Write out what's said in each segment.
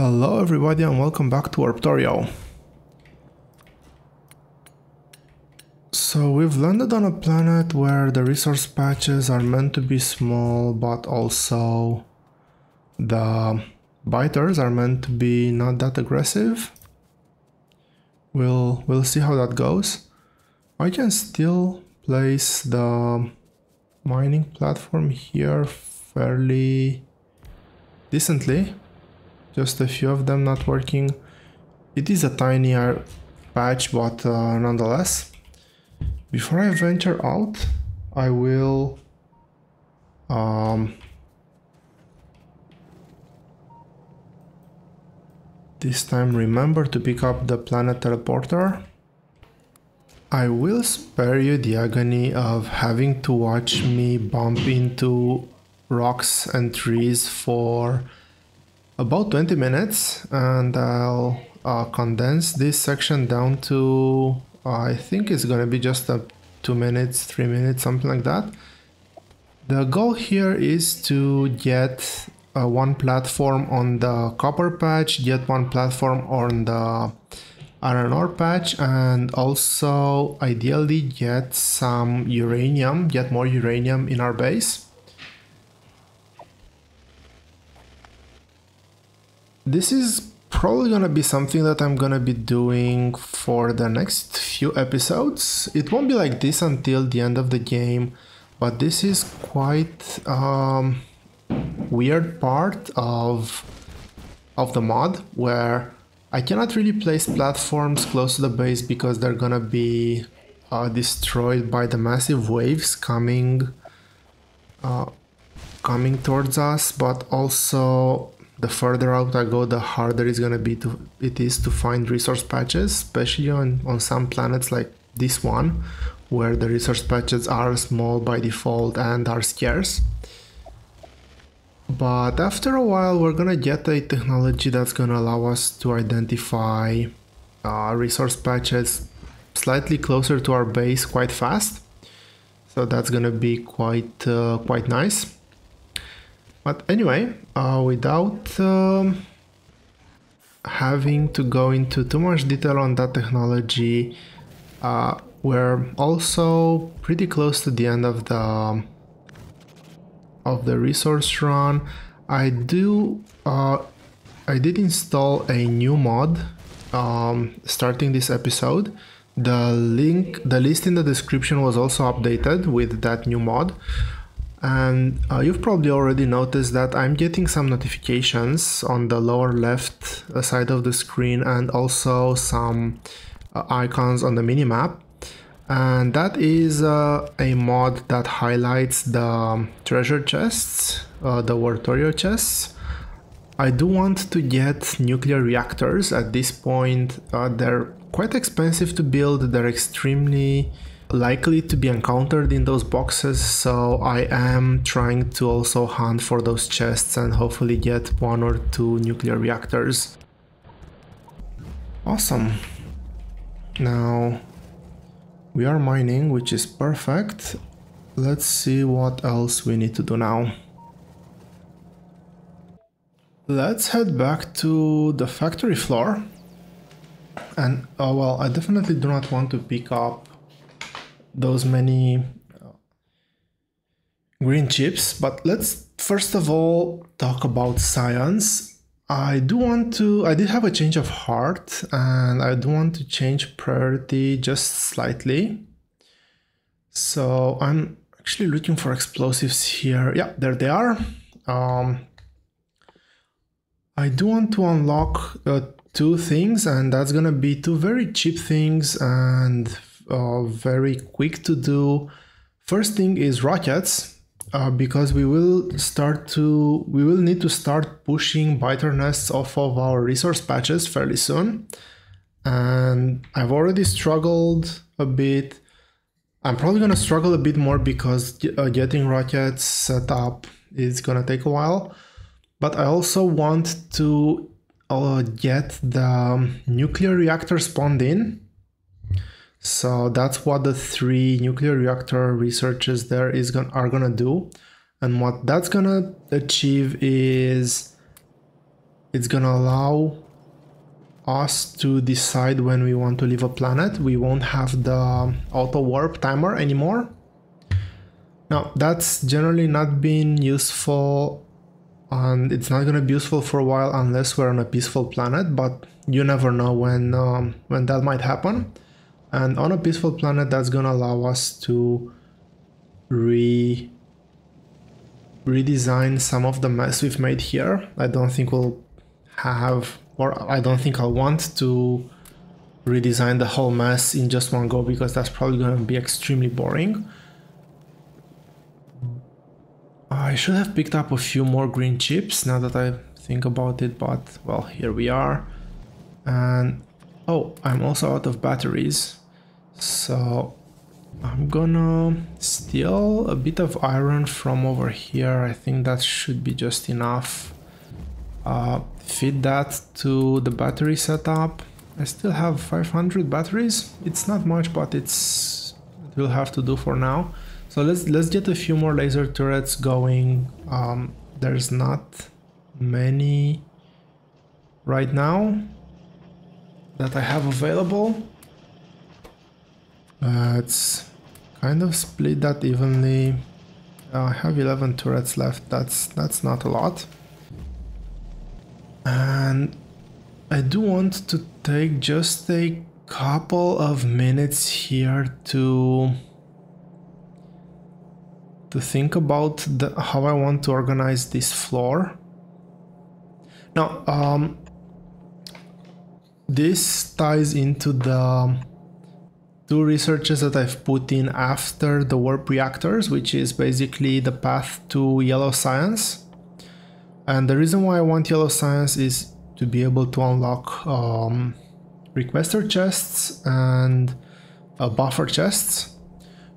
Hello everybody and welcome back to Warptorio. So we've landed on a planet where the resource patches are meant to be small, but also the biters are meant to be not that aggressive. We'll see how that goes. I can still place the mining platform here fairly decently. Just a few of them not working. It is a tinier patch, but nonetheless. Before I venture out, I will this time remember to pick up the planet teleporter. I will spare you the agony of having to watch me bump into rocks and trees for about 20 minutes, and I'll condense this section down to I think it's gonna be just 2 minutes, 3 minutes, something like that. The goal here is to get one platform on the copper patch, get one platform on the iron ore patch, and also ideally get some uranium, get more uranium in our base. This is probably gonna be something that I'm gonna be doing for the next few episodes. It won't be like this until the end of the game, but this is quite weird part of the mod where I cannot really place platforms close to the base because they're gonna be destroyed by the massive waves coming towards us, but also the further out I go, the harder it's gonna be to find resource patches, especially on some planets like this one, where the resource patches are small by default and are scarce. But after a while, we're gonna get a technology that's gonna allow us to identify resource patches slightly closer to our base quite fast. So that's gonna be quite nice. But anyway, without having to go into too much detail on that technology, we're also pretty close to the end of the resource run. I did install a new mod starting this episode. The list in the description was also updated with that new mod. And you've probably already noticed that I'm getting some notifications on the lower left side of the screen and also some icons on the minimap. And that is a mod that highlights the treasure chests, the Warptorio chests. I do want to get nuclear reactors. At this point, they're quite expensive to build. They're extremely likely to be encountered in those boxes, so I am trying to also hunt for those chests and hopefully get 1 or 2 nuclear reactors. Awesome. Now we are mining, which is perfect. Let's see what else we need to do now. Let's head back to the factory floor. And well, I definitely do not want to pick up those many green chips, but let's first of all talk about science. I did have a change of heart and I do want to change priority just slightly. So I'm actually looking for explosives here. Yeah, there they are. I do want to unlock 2 things, and that's gonna be 2 very cheap things and very quick to do. First thing is rockets, because we will need to start pushing biter nests off of our resource patches fairly soon. And I've already struggled a bit. I'm probably gonna struggle a bit more because getting rockets set up is gonna take a while. But I also want to get the nuclear reactor spawned in. So that's what the 3 nuclear reactor researchers there are gonna do. And what that's gonna achieve is It's gonna allow us to decide when we want to leave a planet. We won't have the auto warp timer anymore. Now, that's generally not been useful, and it's not going to be useful for a while unless we're on a peaceful planet, but you never know when that might happen. And on a peaceful planet, that's going to allow us to redesign some of the mess we've made here. I don't think we'll have, or I don't think I'll want to redesign the whole mess in just one go, because that's probably going to be extremely boring. I should have picked up a few more green chips now that I think about it, but well, here we are. And oh, I'm also out of batteries, so I'm gonna steal a bit of iron from over here. I think that should be just enough. Feed that to the battery setup. I still have 500 batteries. It's not much, but it will have to do for now. So let's get a few more laser turrets going. There's not many right now that I have available. Let's kind of split that evenly. I have 11 turrets left. That's not a lot. And I do want to take just a couple of minutes here to think about how I want to organize this floor. Now, this ties into the two researches that I've put in after the warp reactors, which is basically the path to yellow science. And the reason why I want yellow science is to be able to unlock requester chests and buffer chests.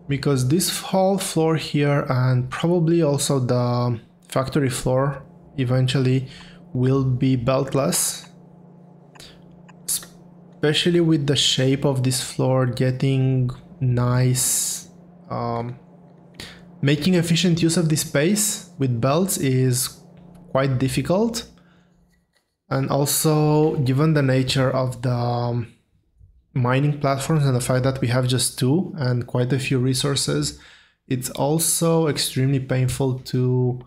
Because this whole floor here, and probably also the factory floor eventually, will be beltless. Especially with the shape of this floor, getting nice, making efficient use of this space with belts is quite difficult. And also, given the nature of the mining platforms and the fact that we have just two and quite a few resources, it's also extremely painful to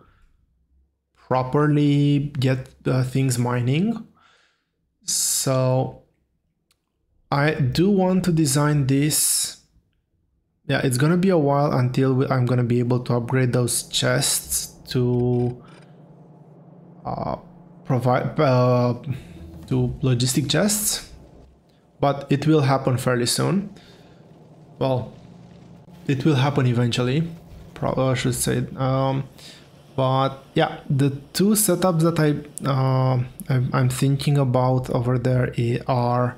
properly get things mining. So I do want to design this. Yeah, it's gonna be a while until I'm gonna be able to upgrade those chests to provide to logistic chests. But it will happen fairly soon. Well, it will happen eventually, probably I should say. But yeah, the two setups that I'm thinking about over there are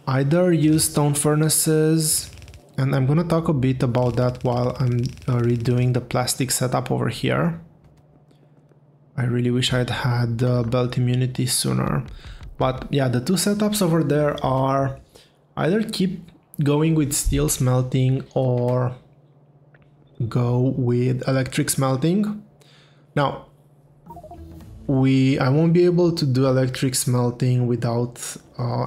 either use stone furnaces, and I'm gonna talk a bit about that while I'm redoing the plastic setup over here. I really wish I'd had belt immunity sooner. But yeah, the two setups over there are either keep going with steel smelting or go with electric smelting. Now, I won't be able to do electric smelting without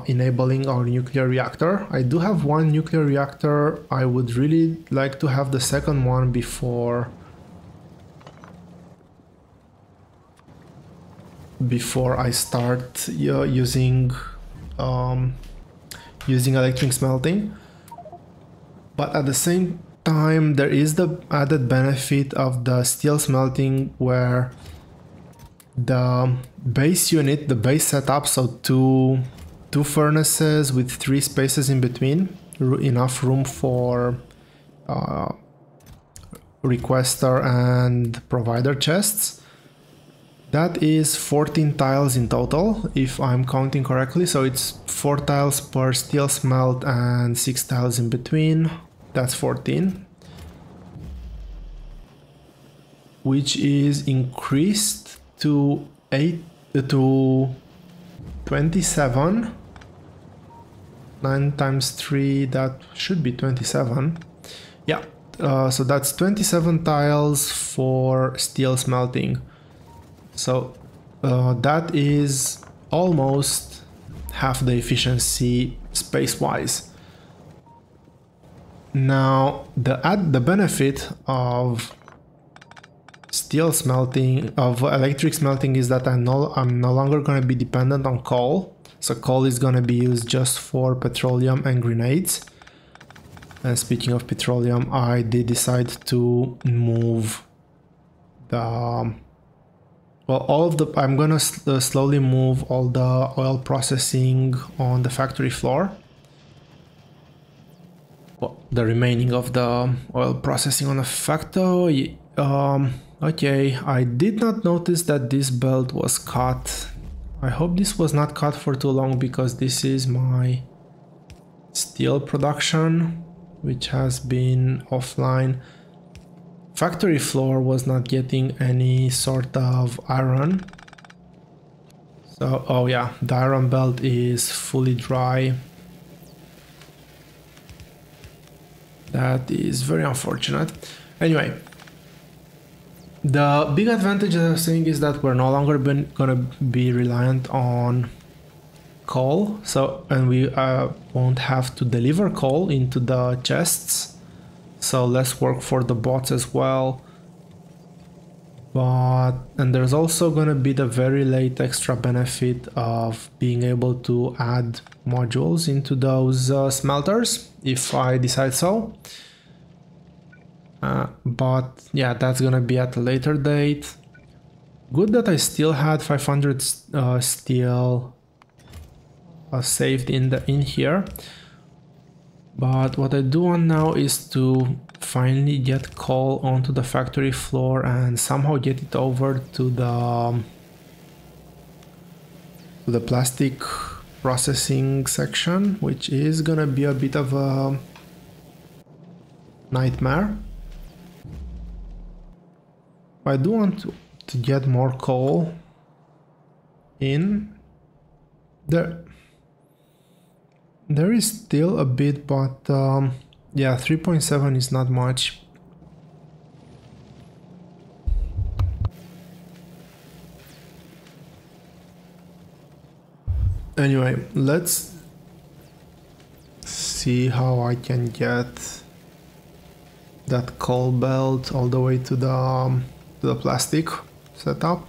enabling our nuclear reactor. I do have one nuclear reactor. I would really like to have the second one before I start using electric smelting. But at the same time, there is the added benefit of the steel smelting, where the base unit, the base setup, so two furnaces with 3 spaces in between, enough room for requester and provider chests. That is 14 tiles in total, if I'm counting correctly. So it's 4 tiles per steel smelt and 6 tiles in between. That's 14. Which is increased to 27. 9 times 3, that should be 27. Yeah, so that's 27 tiles for steel smelting. So that is almost half the efficiency space-wise. Now, the benefit of steel smelting, of electric smelting, is that I'm no longer going to be dependent on coal. So coal is going to be used just for petroleum and grenades. And speaking of petroleum, I did decide to move the... Well, I'm going to slowly move all the oil processing on the factory floor. Well, the remaining of the oil processing on the factory. Okay, I did not notice that this belt was cut. I hope this was not cut for too long, because this is my steel production, which has been offline. Factory floor was not getting any sort of iron. So, oh yeah, the iron belt is fully dry. That is very unfortunate. Anyway, the big advantage, as I was saying, is that we're no longer gonna be reliant on coal. So, and we won't have to deliver coal into the chests. So less work for the bots as well. And there's also gonna be the very late extra benefit of being able to add modules into those smelters, if I decide so. But yeah, that's gonna be at a later date. Good that I still had 500 steel saved in here. But what I do want now is to finally get coal onto the factory floor and somehow get it over to the plastic processing section, which is gonna be a bit of a nightmare. I do want to get more coal in there. There is still a bit, but yeah, 3.7 is not much. Anyway, let's see how I can get that coal belt all the way to the plastic setup.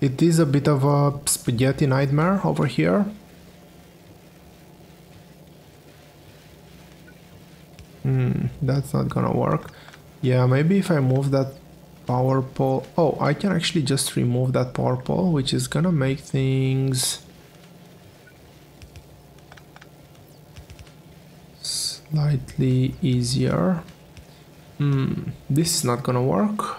It is a bit of a spaghetti nightmare over here. That's not gonna work. Yeah, maybe if I move that power pole... Oh, I can actually just remove that power pole, which is gonna make things slightly easier. This is not gonna work.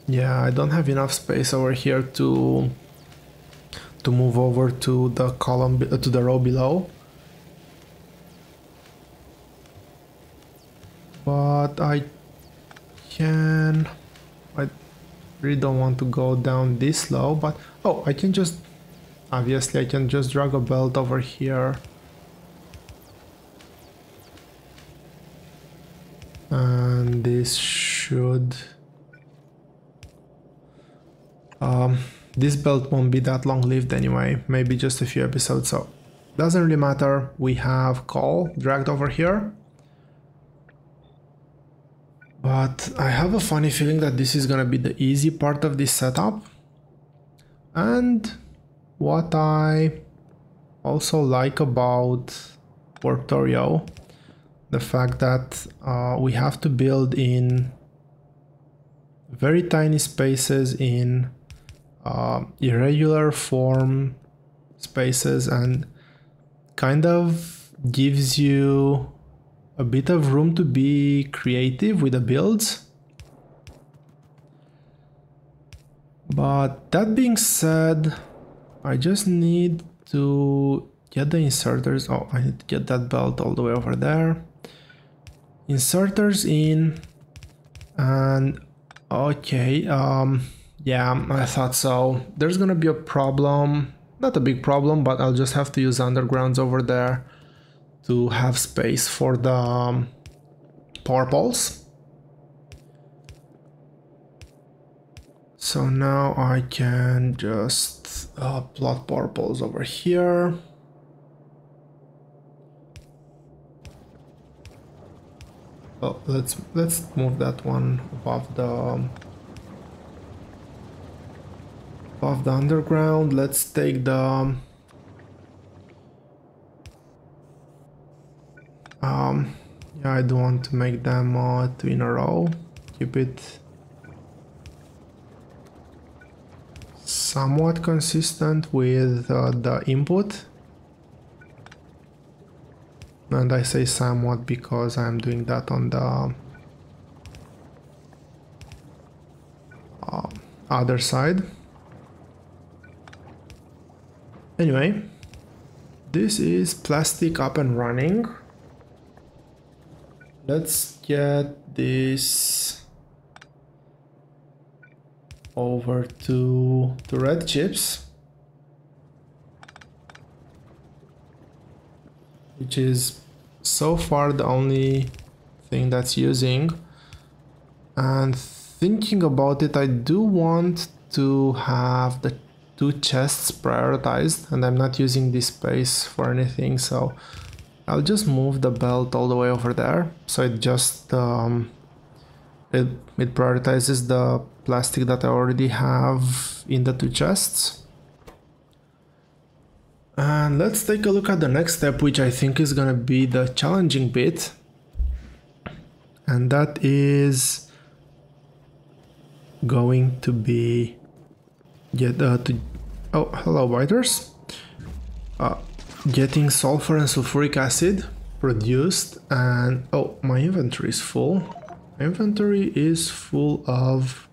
Yeah, I don't have enough space over here to move over to the column, to the row below. But I really don't want to go down this low, but oh, I can just, obviously I can just drag a belt over here. And this should... this belt won't be that long-lived anyway, maybe just a few episodes, so doesn't really matter. We have coal dragged over here. But I have a funny feeling that this is gonna be the easy part of this setup. And what I also like about Warptorio, the fact that we have to build in very tiny spaces, in irregular form spaces, and kind of gives you a bit of room to be creative with the builds. But that being said, I just need to get the inserters. Oh, I need to get that belt all the way over there. Inserters in, and okay, yeah, I thought so. There's gonna be a problem, not a big problem, but I'll just have to use undergrounds over there to have space for the power poles. So now I can just plot purples over here. Oh, let's move that one above the underground. Let's take the yeah, I do want to make them 2 in a row. Keep it somewhat consistent with the input. And I say somewhat because I'm doing that on the other side. Anyway, this is plastic up and running. Let's get this over to red chips, which is so far the only thing that's using. And thinking about it, I do want to have the 2 chests prioritized, and I'm not using this space for anything, so I'll just move the belt all the way over there, so it just it prioritizes the plastic that I already have in the 2 chests. And let's take a look at the next step, which I think is gonna be the challenging bit, and that is going to be oh, hello biters. Getting sulfur and sulfuric acid produced, and oh, my inventory is full. My inventory is full of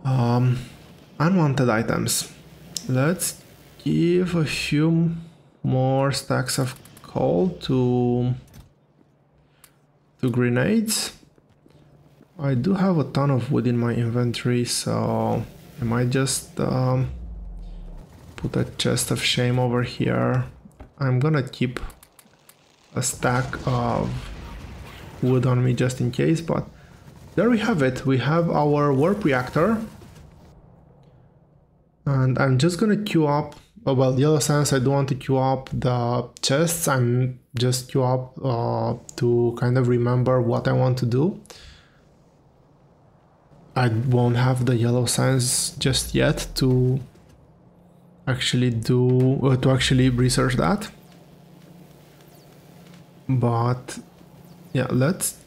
unwanted items. Let's give a few more stacks of coal to grenades. I do have a ton of wood in my inventory, so I might just put a chest of shame over here. I'm gonna keep a stack of wood on me just in case, but there we have it. We have our warp reactor. And I'm just gonna queue up, oh, well, yellow sands, I do want to queue up the chests. I'm just queue up to kind of remember what I want to do. I won't have the yellow sands just yet to actually research that. But yeah, let's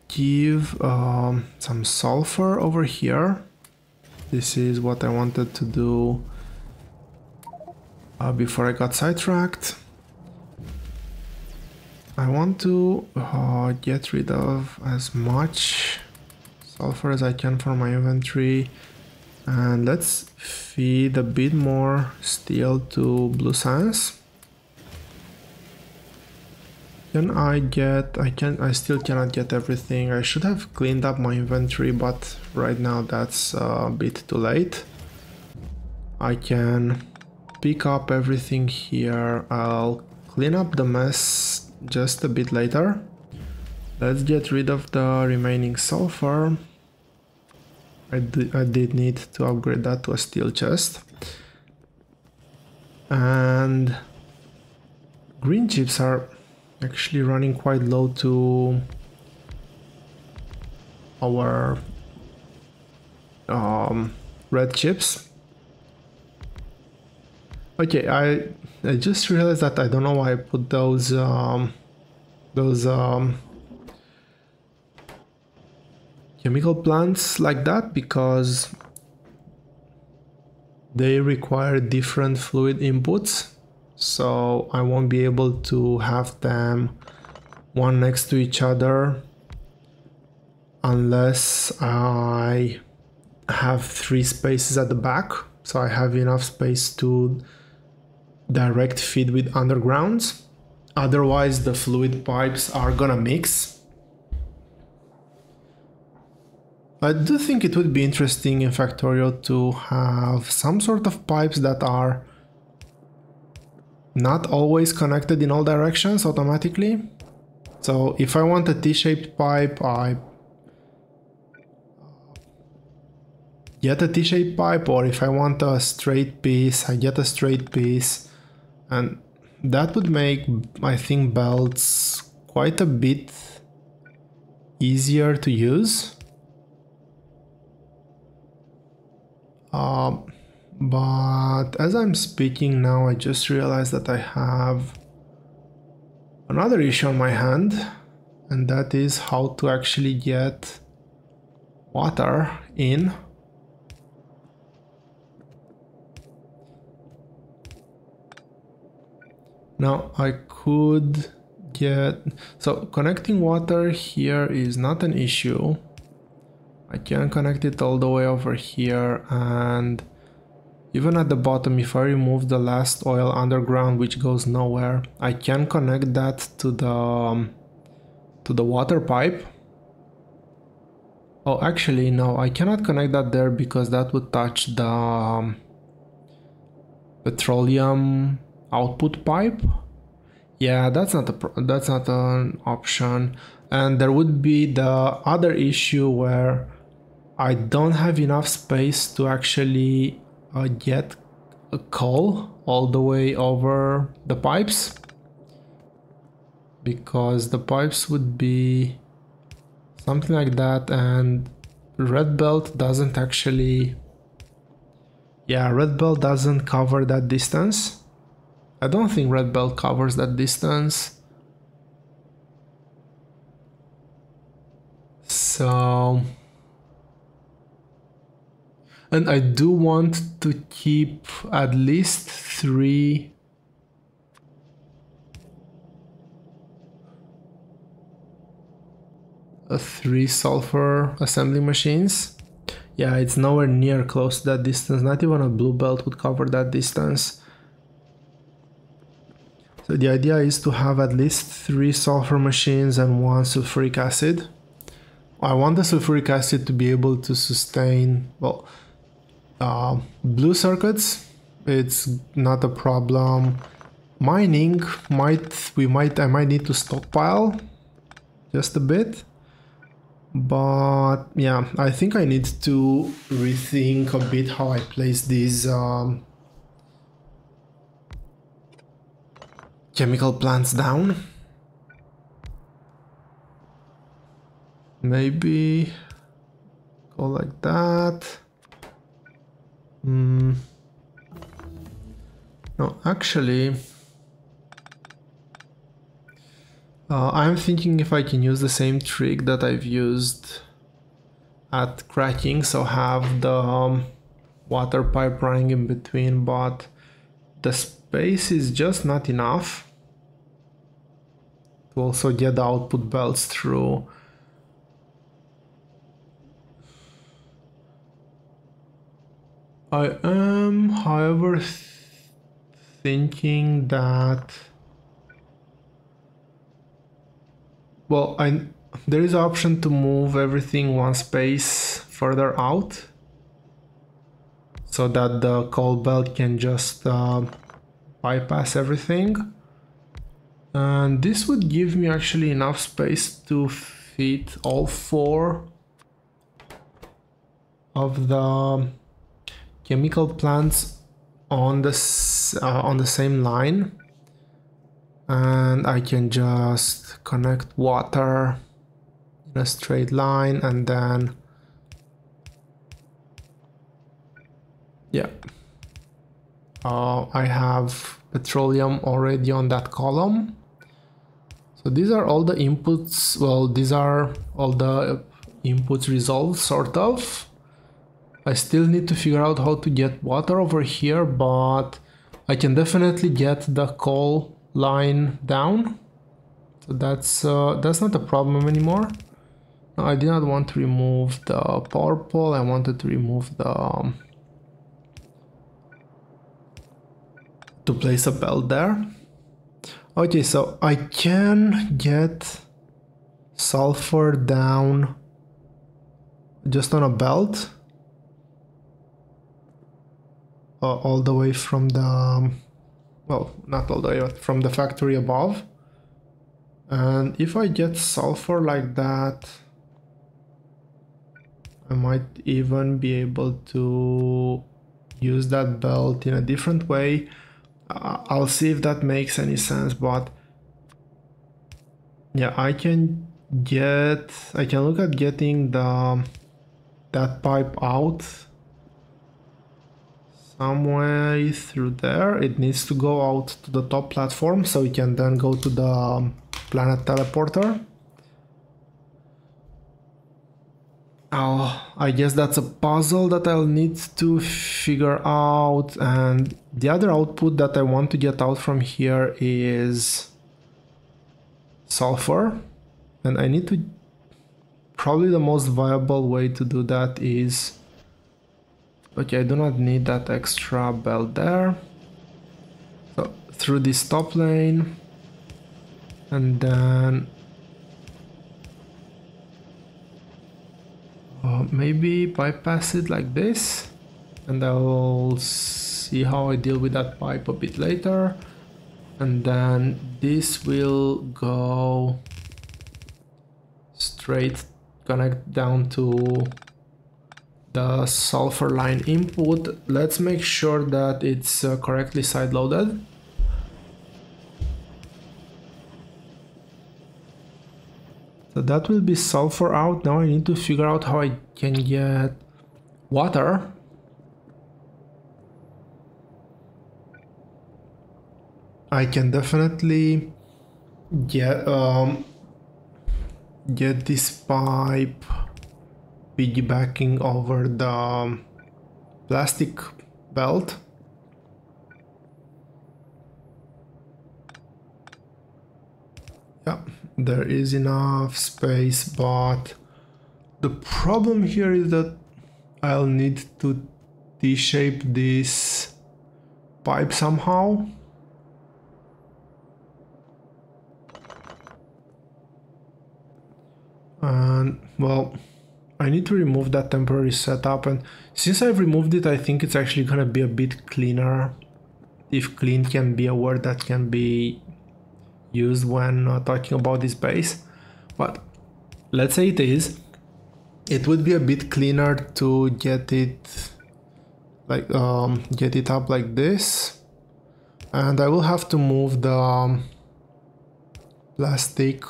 give some sulfur over here. This is what I wanted to do before I got sidetracked. I want to get rid of as much sulfur as I can from my inventory, and let's feed a bit more steel to blue sands. I still cannot get everything. I should have cleaned up my inventory, but right now that's a bit too late. I can pick up everything here. I'll clean up the mess just a bit later. Let's get rid of the remaining sulfur. I did need to upgrade that to a steel chest. And green chips are actually running quite low to our red chips. Okay, I just realized that I don't know why I put those chemical plants like that, because they require different fluid inputs, so I won't be able to have them one next to each other unless I have 3 spaces at the back, so I have enough space to direct feed with undergrounds. Otherwise the fluid pipes are gonna mix. I do think it would be interesting in Factorio to have some sort of pipes that are not always connected in all directions automatically. So if I want a T-shaped pipe, get a T-shaped pipe, or if I want a straight piece, I get a straight piece. And that would make, I think, belts quite a bit easier to use. But as I'm speaking now, I just realized that I have another issue on my hand, and that is how to actually get water in. Now I could get, so connecting water here is not an issue. I can connect it all the way over here, and even at the bottom, if I remove the last oil underground, which goes nowhere, I can connect that to the water pipe. Oh, actually, no, I cannot connect that there because that would touch the petroleum output pipe. Yeah, that's not an option. And there would be the other issue where I don't have enough space to actually get a coal all the way over the pipes, because the pipes would be something like that, and red belt doesn't actually, yeah, red belt doesn't cover that distance. I don't think red belt covers that distance. So, and I do want to keep at least three sulfur assembly machines. Yeah, it's nowhere near close to that distance. Not even a blue belt would cover that distance. So the idea is to have at least 3 sulfur machines and 1 sulfuric acid. I want the sulfuric acid to be able to sustain, well, blue circuits. It's not a problem. Mining, I might need to stockpile just a bit. But yeah, I think I need to rethink a bit how I place these chemical plants down. Maybe go like that. No, actually, I'm thinking if I can use the same trick that I've used at cracking, so have the water pipe running in between, but the space is just not enough to also get the output belts through. I am, however, thinking that, well, there is an option to move everything one space further out so that the coal belt can just bypass everything. And this would give me actually enough space to fit all 4 of the chemical plants on the same line, and I can just connect water in a straight line, and then yeah, I have petroleum already on that column. So these are all the inputs, well, these are all the inputs resolved, sort of. I still need to figure out how to get water over here, but I can definitely get the coal line down. So that's not a problem anymore. No, I did not want to remove the power pole. I wanted to remove the to place a belt there. Okay, so I can get sulfur down just on a belt. All the way from the, well, not all the way, but from the factory above. And if I get sulfur like that, I might even be able to use that belt in a different way. I'll see if that makes any sense, but yeah, I can look at getting that pipe out some way through there. It needs to go out to the top platform so we can then go to the planet teleporter. I guess that's a puzzle that I'll need to figure out, and the other output that I want to get out from here is sulfur, and I need to, probably the most viable way to do that is, okay, I do not need that extra belt there, so through this top lane, and then maybe bypass it like this, and I'll see how I deal with that pipe a bit later. And then this will go straight, connect down to the sulfur line input. Let's make sure that it's correctly side-loaded. So that will be sulfur out. Now I need to figure out how I can get water. I can definitely get this pipe piggybacking over the plastic belt. Yeah, there is enough space, but the problem here is that I'll need to T-shape this pipe somehow. And well, I need to remove that temporary setup, and since I've removed it, I think it's actually gonna be a bit cleaner, if clean can be a word that can be used when talking about this base. But let's say it is. It would be a bit cleaner to get it like get it up like this, and I will have to move the plastic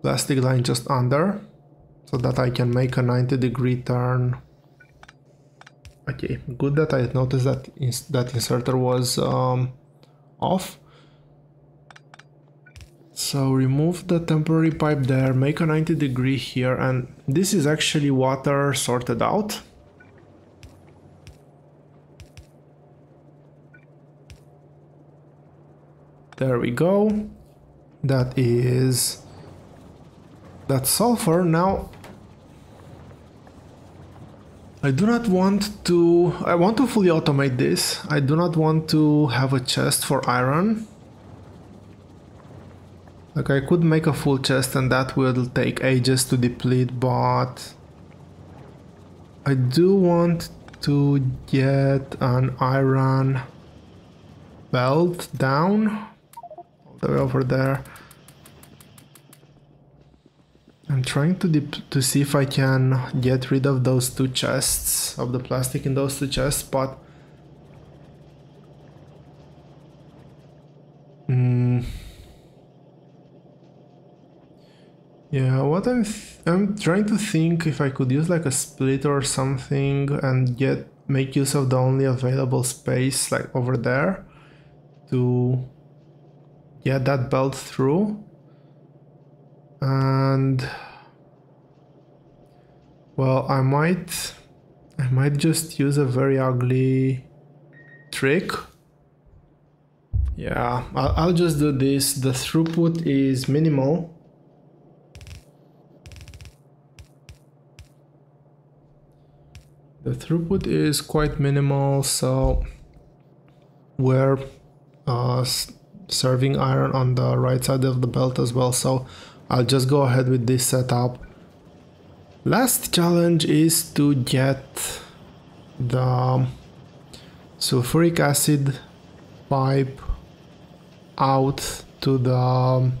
line just under, so that I can make a 90-degree turn. Okay, good that I noticed that that inserter was off. So remove the temporary pipe there, make a 90-degree here, and this is actually water sorted out. There we go. That's sulfur. Now I want to fully automate this. I do not want to have a chest for iron. Like, I could make a full chest and that will take ages to deplete, but I do want to get an iron belt down all the way over there. I'm trying to see if I can get rid of those two chests, of the plastic in those two chests, but yeah, what I'm trying to think if I could use like a splitter or something and make use of the only available space like over there to get that belt through. And well, I might just use a very ugly trick. Yeah, I'll just do this. The throughput is minimal. The throughput is quite minimal, so we're serving iron on the right side of the belt as well, so I'll just go ahead with this setup. Last challenge is to get the sulfuric acid pipe out to the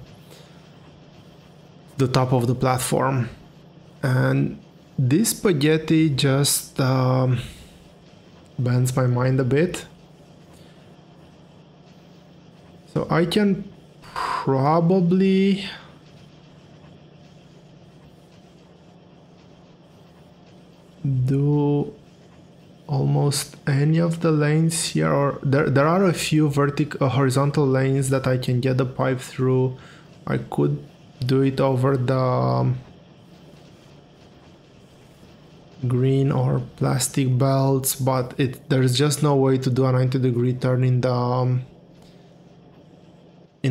top of the platform, and this spaghetti just bends my mind a bit. So I can probably do almost any of the lanes here, or there are a few horizontal lanes that I can get the pipe through. I could do it over the green or plastic belts, but there's just no way to do a 90-degree turn in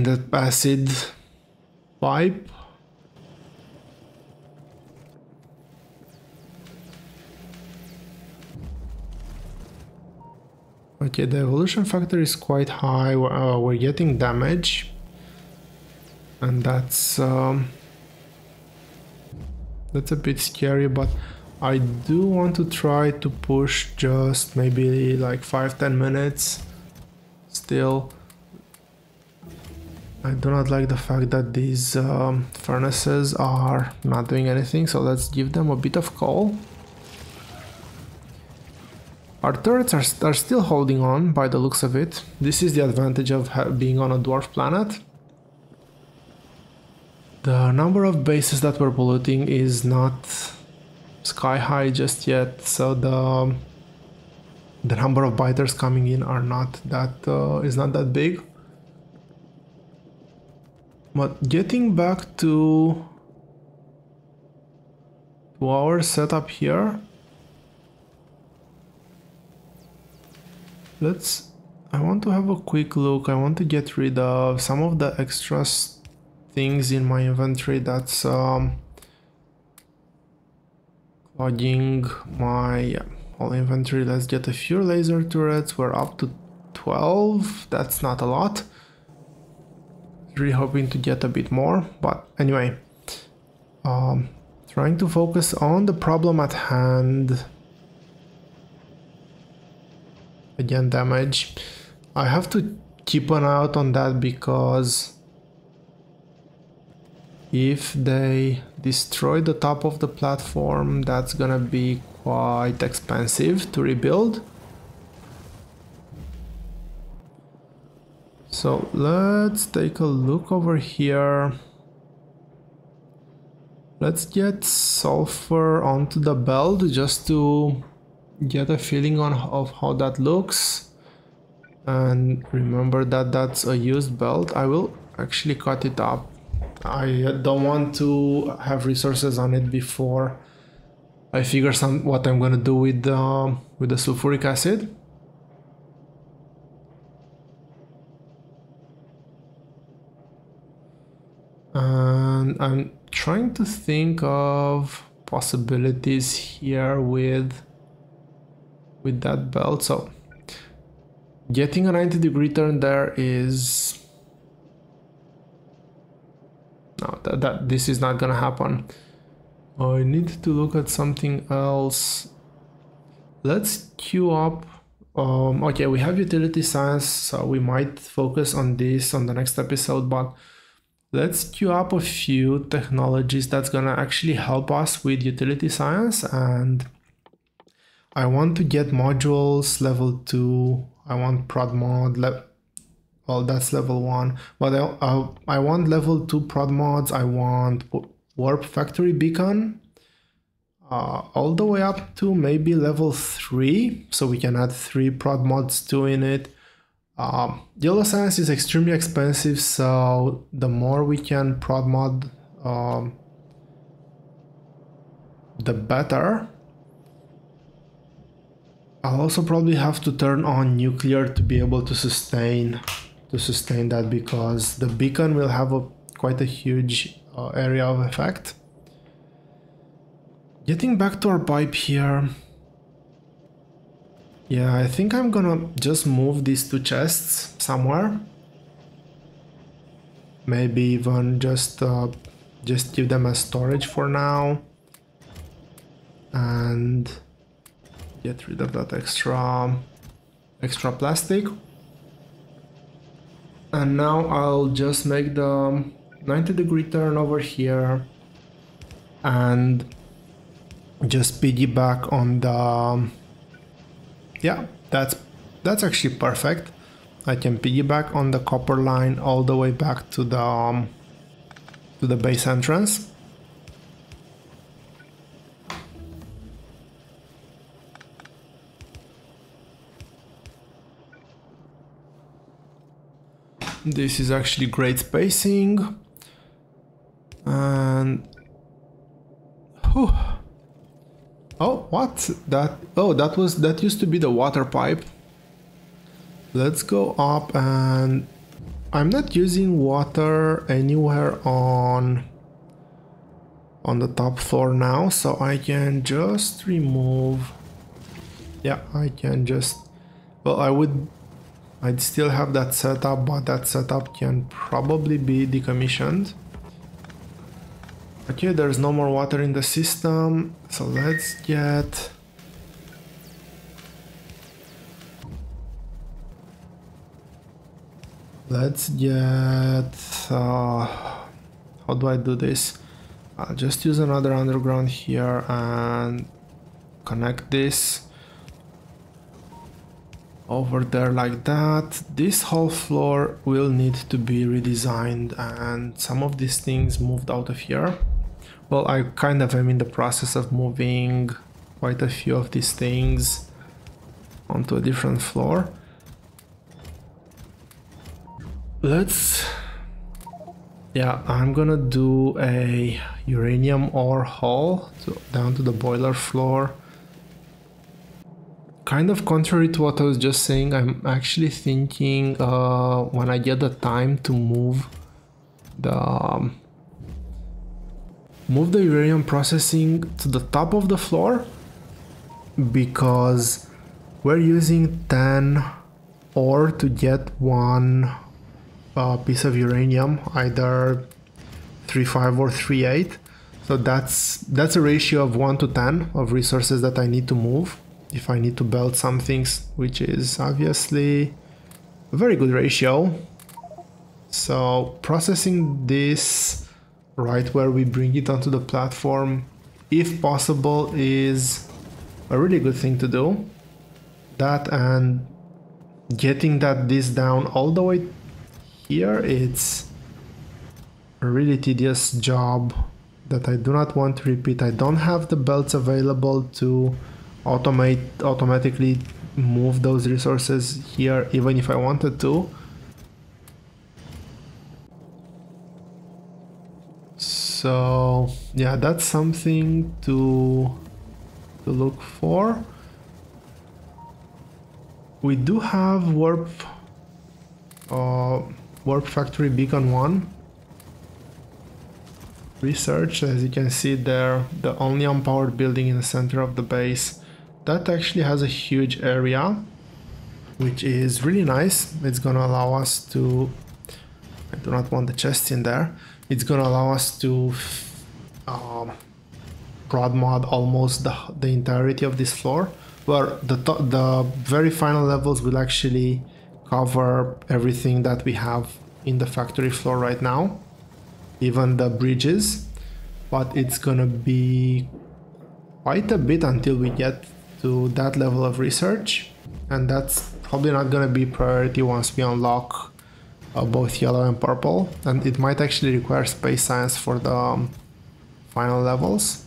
the acid pipe. Okay, the evolution factor is quite high. We're getting damage, and that's a bit scary, but I do want to try to push just maybe like 5-10 minutes. Still, I do not like the fact that these furnaces are not doing anything, so let's give them a bit of coal. Our turrets are still holding on by the looks of it. This is the advantage of being on a dwarf planet. The number of bases that we're polluting is not sky high just yet, so the number of biters coming in are not that is not that big. But getting back to our setup here, I want to have a quick look. I want to get rid of some of the extra things in my inventory that's clogging my whole inventory. Let's get a few laser turrets. We're up to 12. That's not a lot. Really hoping to get a bit more, but anyway, trying to focus on the problem at hand. Again, damage. I have to keep an eye out on that, because if they destroy the top of the platform, that's gonna be quite expensive to rebuild. So let's take a look over here. Let's get sulfur onto the belt just to get a feeling of how that looks. And remember that that's a used belt. I will actually cut it up. I don't want to have resources on it before I figure what I'm gonna do with the sulfuric acid. And I'm trying to think of possibilities here with that belt. So getting a 90-degree turn there is no, this is not gonna happen. I need to look at something else. Let's queue up. Okay, we have utility science, so we might focus on this on the next episode, but let's queue up a few technologies that's gonna actually help us with utility science. And I want to get modules level 2. I want prod mod well, that's level 1, but I want level 2 prod mods. I want warp factory beacon all the way up to maybe level 3, so we can add 3 prod mods too in it. Yellow science is extremely expensive, so the more we can prod mod, the better. I'll also probably have to turn on nuclear to be able to sustain that, because the beacon will have quite a huge area of effect. Getting back to our pipe here. Yeah, I think I'm gonna just move these 2 chests somewhere. Maybe even just give them as storage for now. And get rid of that extra plastic. And now I'll just make the 90-degree turn over here and just piggyback on the... Yeah, that's actually perfect. I can piggyback on the copper line all the way back to the base entrance. This is actually great spacing. And whew. Oh, what? That used to be the water pipe. Let's go up, and I'm not using water anywhere on the top floor now, so I can just remove... Yeah, I can just... Well, I'd still have that setup, but that setup can probably be decommissioned. Okay, there's no more water in the system, so let's get... how do I do this? I'll just use another underground here and connect this over there like that. This whole floor will need to be redesigned and some of these things moved out of here. Well, I kind of am in the process of moving quite a few of these things onto a different floor. Yeah, I'm gonna do a uranium ore haul down to the boiler floor. Kind of contrary to what I was just saying, I'm actually thinking when I get the time to move the uranium processing to the top of the floor, because we're using 10 ore to get one piece of uranium, either 3.5 or 3.8. So that's a ratio of 1 to 10 of resources that I need to move if I need to build some things, which is obviously a very good ratio. So processing this right where we bring it onto the platform, if possible, is a really good thing to do. That and getting this down all the way here, it's a really tedious job that I do not want to repeat. I don't have the belts available to automatically move those resources here, even if I wanted to. So yeah, that's something to look for. We do have Warp Factory Beacon 1 research. As you can see there, the only unpowered building in the center of the base. That actually has a huge area, which is really nice. It's gonna allow us to... I do not want the chests in there. It's gonna allow us to prod mod almost the entirety of this floor, where the very final levels will actually cover everything that we have in the factory floor right now, even the bridges, but it's gonna be quite a bit until we get to that level of research, and that's probably not gonna be priority once we unlock both yellow and purple, and it might actually require space science for the final levels.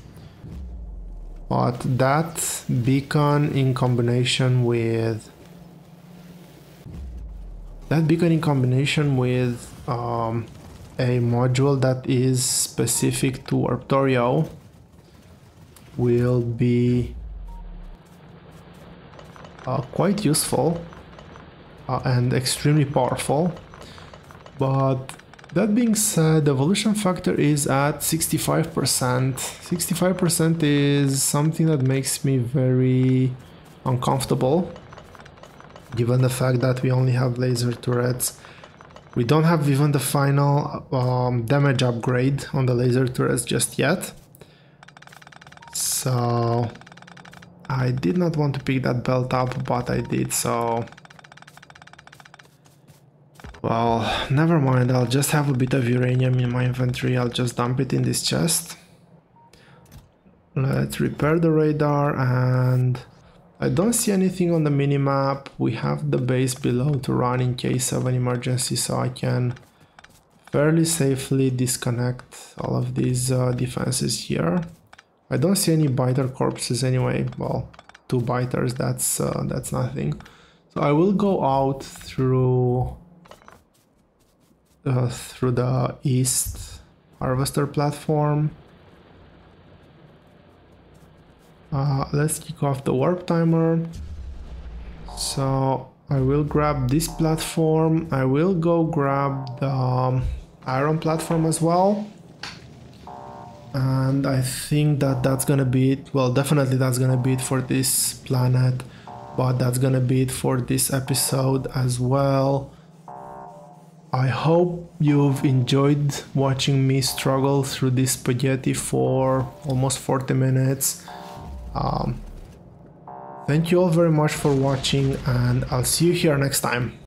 But that beacon in combination with a module that is specific to Warptorio will be quite useful and extremely powerful. But that being said, the evolution factor is at 65%. 65% is something that makes me very uncomfortable, given the fact that we only have laser turrets. We don't have even the final damage upgrade on the laser turrets just yet. So I did not want to pick that belt up, but I did, so... Well, never mind, I'll just have a bit of uranium in my inventory, I'll just dump it in this chest. Let's repair the radar, and I don't see anything on the minimap. We have the base below to run in case of an emergency, so I can fairly safely disconnect all of these defenses here. I don't see any biter corpses anyway. Well, 2 biters, that's nothing. So I will go out through the east harvester platform. Let's kick off the warp timer. So I will grab this platform. I will go grab the iron platform as well. And I think that that's gonna be it. Well, definitely that's gonna be it for this planet, but that's gonna be it for this episode as well. I hope you've enjoyed watching me struggle through this spaghetti for almost 40 minutes. Thank you all very much for watching, and I'll see you here next time.